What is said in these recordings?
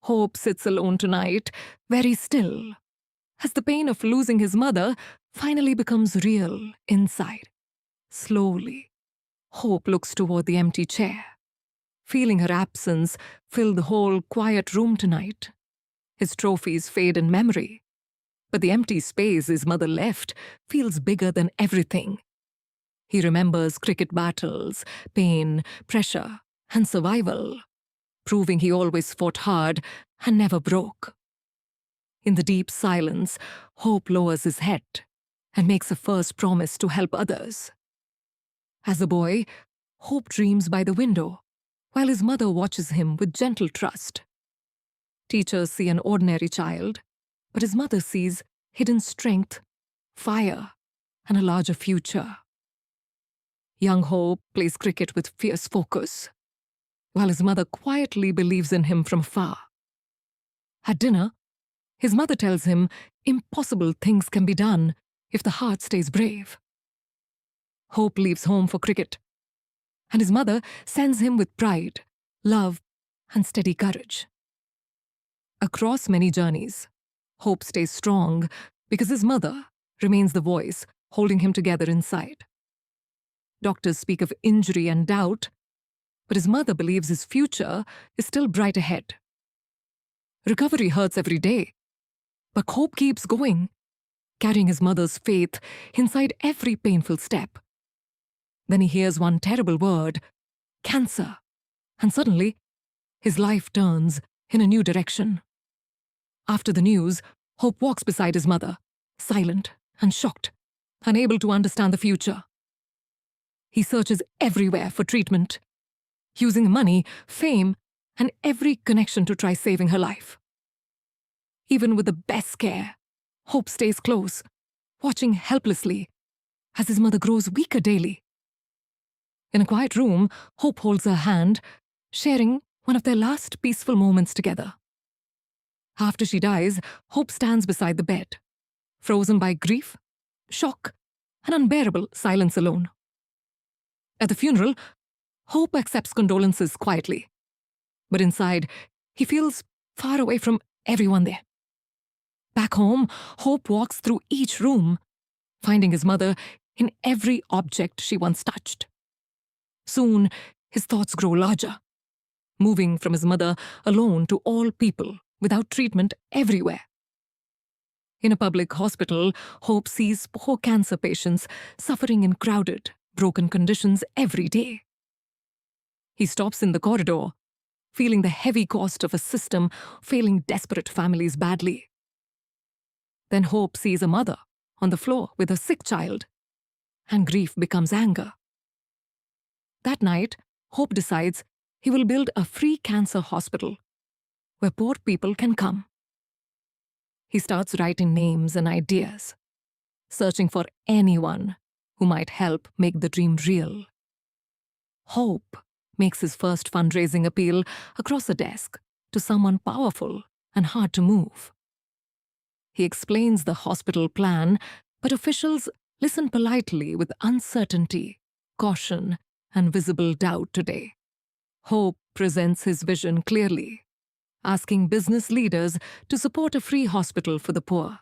Hope sits alone tonight, very still, as the pain of losing his mother finally becomes real inside. Slowly, Hope looks toward the empty chair, feeling her absence fill the whole quiet room tonight. His trophies fade in memory, but the empty space his mother left feels bigger than everything. He remembers cricket battles, pain, pressure, and survival, proving he always fought hard and never broke. In the deep silence, Hope lowers his head and makes a first promise to help others. As a boy, Hope dreams by the window, while his mother watches him with gentle trust. Teachers see an ordinary child, but his mother sees hidden strength, fire, and a larger future. Young Hope plays cricket with fierce focus, while his mother quietly believes in him from afar. At dinner, his mother tells him impossible things can be done if the heart stays brave. Hope leaves home for cricket, and his mother sends him with pride, love, and steady courage. Across many journeys, Hope stays strong because his mother remains the voice holding him together inside. Doctors speak of injury and doubt, but his mother believes his future is still bright ahead. Recovery hurts every day, but Hope keeps going, carrying his mother's faith inside every painful step. Then he hears one terrible word, cancer, and suddenly his life turns in a new direction. After the news, Hope walks beside his mother, silent and shocked, unable to understand the future. He searches everywhere for treatment, using money, fame, and every connection to try saving her life. Even with the best care, Hope stays close, watching helplessly as his mother grows weaker daily. In a quiet room, Hope holds her hand, sharing one of their last peaceful moments together. After she dies, Hope stands beside the bed, frozen by grief, shock, and unbearable silence alone. At the funeral, Hope accepts condolences quietly, but inside, he feels far away from everyone there. Back home, Hope walks through each room, finding his mother in every object she once touched. Soon, his thoughts grow larger, moving from his mother alone to all people, without treatment everywhere. In a public hospital, Hope sees poor cancer patients suffering in crowded, broken conditions every day. He stops in the corridor, feeling the heavy cost of a system failing desperate families badly. Then Hope sees a mother on the floor with a sick child, and grief becomes anger. That night, Hope decides he will build a free cancer hospital where poor people can come. He starts writing names and ideas, searching for anyone who might help make the dream real. Hope makes his first fundraising appeal across a desk to someone powerful and hard to move. He explains the hospital plan, but officials listen politely with uncertainty, caution, and visible doubt today. Hope presents his vision clearly, asking business leaders to support a free hospital for the poor.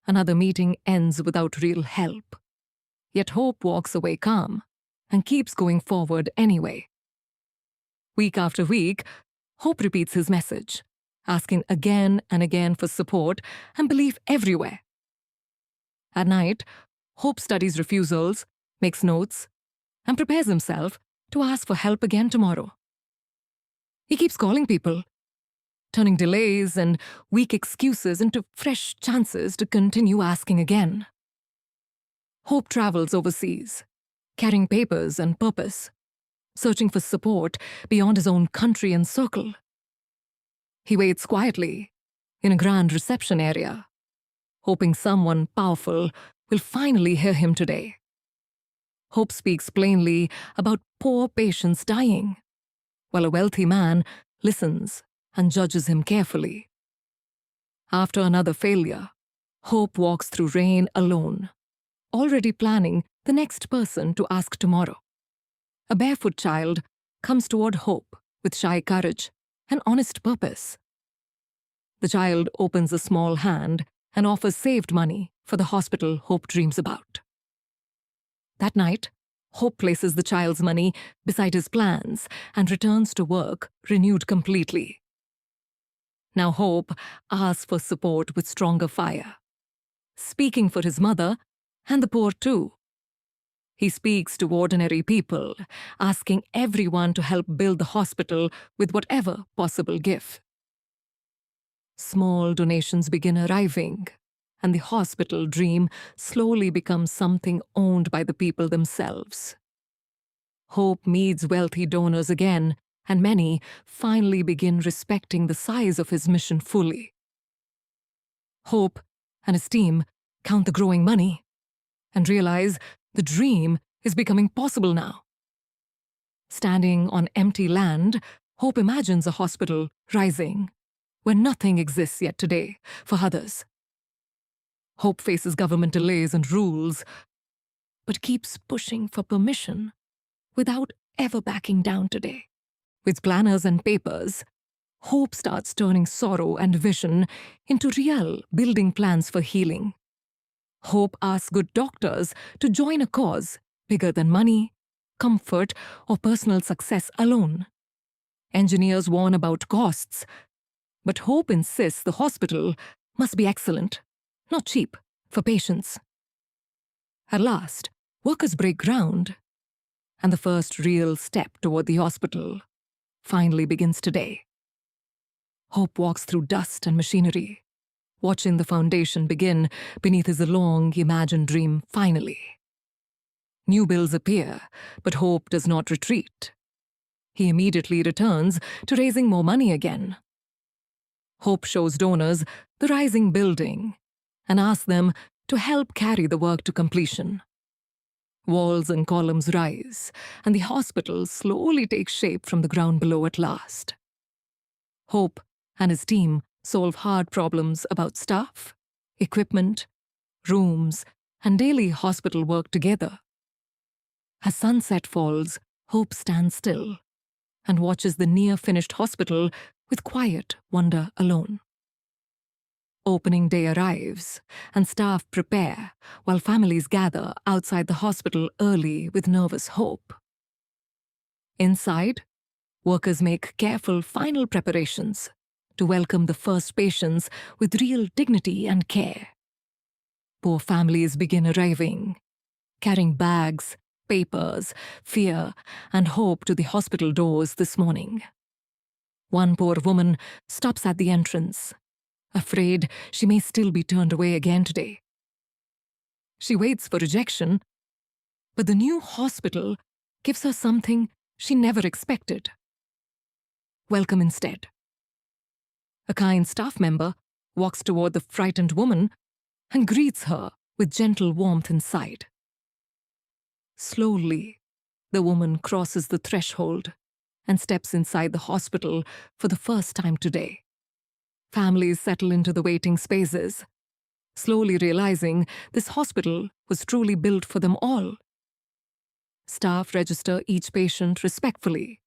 Another meeting ends without real help. Yet Hope walks away calm and keeps going forward anyway. Week after week, Hope repeats his message, asking again and again for support and belief everywhere. At night, Hope studies refusals, makes notes, and prepares himself to ask for help again tomorrow. He keeps calling people, turning delays and weak excuses into fresh chances to continue asking again. Hope travels overseas, carrying papers and purpose, searching for support beyond his own country and circle. He waits quietly in a grand reception area, hoping someone powerful will finally hear him today. Hope speaks plainly about poor patients dying, while a wealthy man listens and judges him carefully. After another failure, Hope walks through rain alone, already planning the next person to ask tomorrow. A barefoot child comes toward Hope with shy courage and honest purpose. The child opens a small hand and offers saved money for the hospital Hope dreams about. That night, Hope places the child's money beside his plans and returns to work renewed completely. Now Hope asks for support with stronger fire, speaking for his mother and the poor too. He speaks to ordinary people, asking everyone to help build the hospital with whatever possible gift. Small donations begin arriving, and the hospital dream slowly becomes something owned by the people themselves. Hope meets wealthy donors again, and many finally begin respecting the size of his mission fully. Hope and his team count the growing money and realize the dream is becoming possible now. Standing on empty land, Hope imagines a hospital rising where nothing exists yet today for others. Hope faces government delays and rules, but keeps pushing for permission without ever backing down today. With planners and papers, Hope starts turning sorrow and vision into real building plans for healing. Hope asks good doctors to join a cause bigger than money, comfort, or personal success alone. Engineers warn about costs, but Hope insists the hospital must be excellent, not cheap, for patients. At last, workers break ground, and the first real step toward the hospital finally begins today. Hope walks through dust and machinery, watching the foundation begin beneath his long imagined dream finally. New bills appear, but Hope does not retreat. He immediately returns to raising more money again. Hope shows donors the rising building and asks them to help carry the work to completion. Walls and columns rise, and the hospital slowly takes shape from the ground below at last. Hope and his team solve hard problems about staff, equipment, rooms, and daily hospital work together. As sunset falls, Hope stands still and watches the near-finished hospital with quiet wonder alone. Opening day arrives, and staff prepare, while families gather outside the hospital early with nervous hope. Inside, workers make careful final preparations to welcome the first patients with real dignity and care. Poor families begin arriving, carrying bags, papers, fear, and hope to the hospital doors this morning. One poor woman stops at the entrance, afraid she may still be turned away again today. She waits for rejection, but the new hospital gives her something she never expected. Welcome instead. A kind staff member walks toward the frightened woman and greets her with gentle warmth inside. Slowly, the woman crosses the threshold and steps inside the hospital for the first time today. Families settle into the waiting spaces, slowly realizing this hospital was truly built for them all. Staff register each patient respectfully,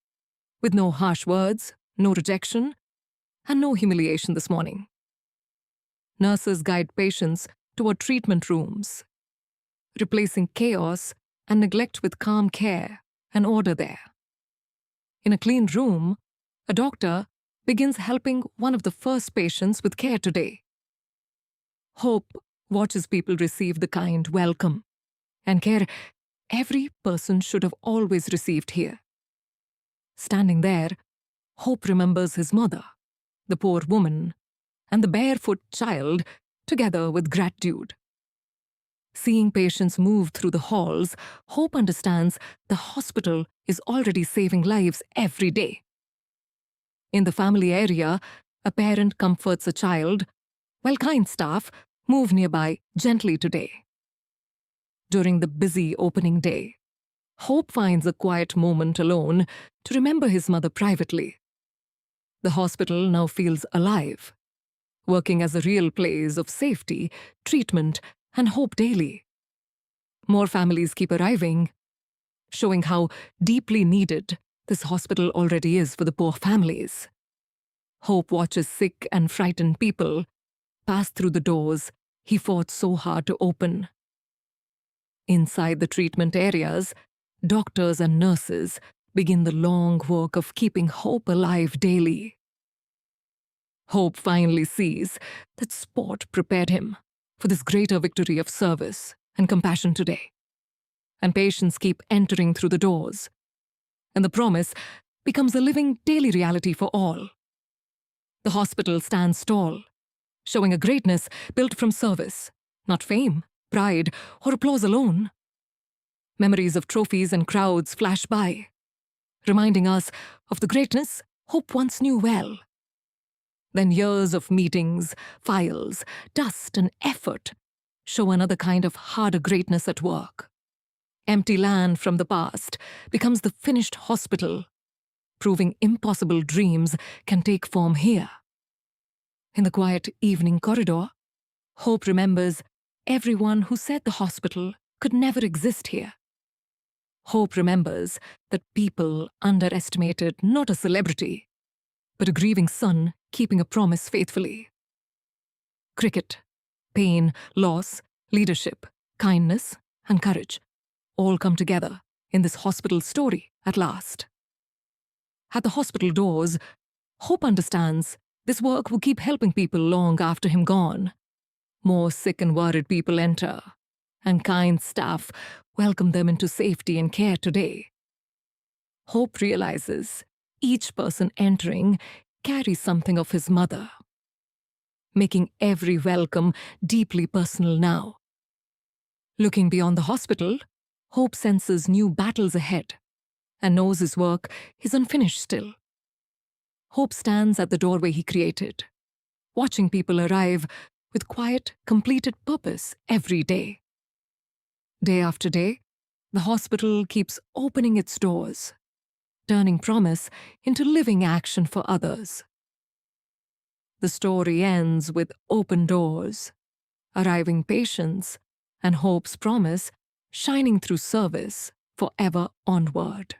with no harsh words, no rejection, and no humiliation this morning. Nurses guide patients toward treatment rooms, replacing chaos and neglect with calm care and order there. In a clean room, a doctor begins helping one of the first patients with care today. Hope watches people receive the kind welcome and care every person should have always received here. Standing there, Hope remembers his mother, the poor woman, and the barefoot child together with gratitude. Seeing patients move through the halls, Hope understands the hospital is already saving lives every day. In the family area, a parent comforts a child, while kind staff move nearby gently today. During the busy opening day, Hope finds a quiet moment alone to remember his mother privately. The hospital now feels alive, working as a real place of safety, treatment, and hope daily. More families keep arriving, showing how deeply needed this hospital already is for the poor families. Hope watches sick and frightened people pass through the doors he fought so hard to open. Inside the treatment areas, doctors and nurses begin the long work of keeping hope alive daily. Hope finally sees that sport prepared him for this greater victory of service and compassion today. And patients keep entering through the doors, and the promise becomes a living daily reality for all. The hospital stands tall, showing a greatness built from service, not fame, pride, or applause alone. Memories of trophies and crowds flash by, reminding us of the greatness Hope once knew well. Then years of meetings, files, dust, and effort show another kind of harder greatness at work. Empty land from the past becomes the finished hospital, proving impossible dreams can take form here. In the quiet evening corridor, Hope remembers everyone who said the hospital could never exist here. Hope remembers that people underestimated not a celebrity, but a grieving son keeping a promise faithfully. Cricket, pain, loss, leadership, kindness, and courage all come together in this hospital story at last. At the hospital doors, Hope understands this work will keep helping people long after him gone. More sick and worried people enter, and kind staff welcome them into safety and care today. Hope realizes each person entering carries something of his mother, making every welcome deeply personal now. Looking beyond the hospital, Hope senses new battles ahead and knows his work is unfinished still. Hope stands at the doorway he created, watching people arrive with quiet, completed purpose every day. Day after day, the hospital keeps opening its doors, turning promise into living action for others. The story ends with open doors, arriving patients, and Hope's promise shining through service forever onward.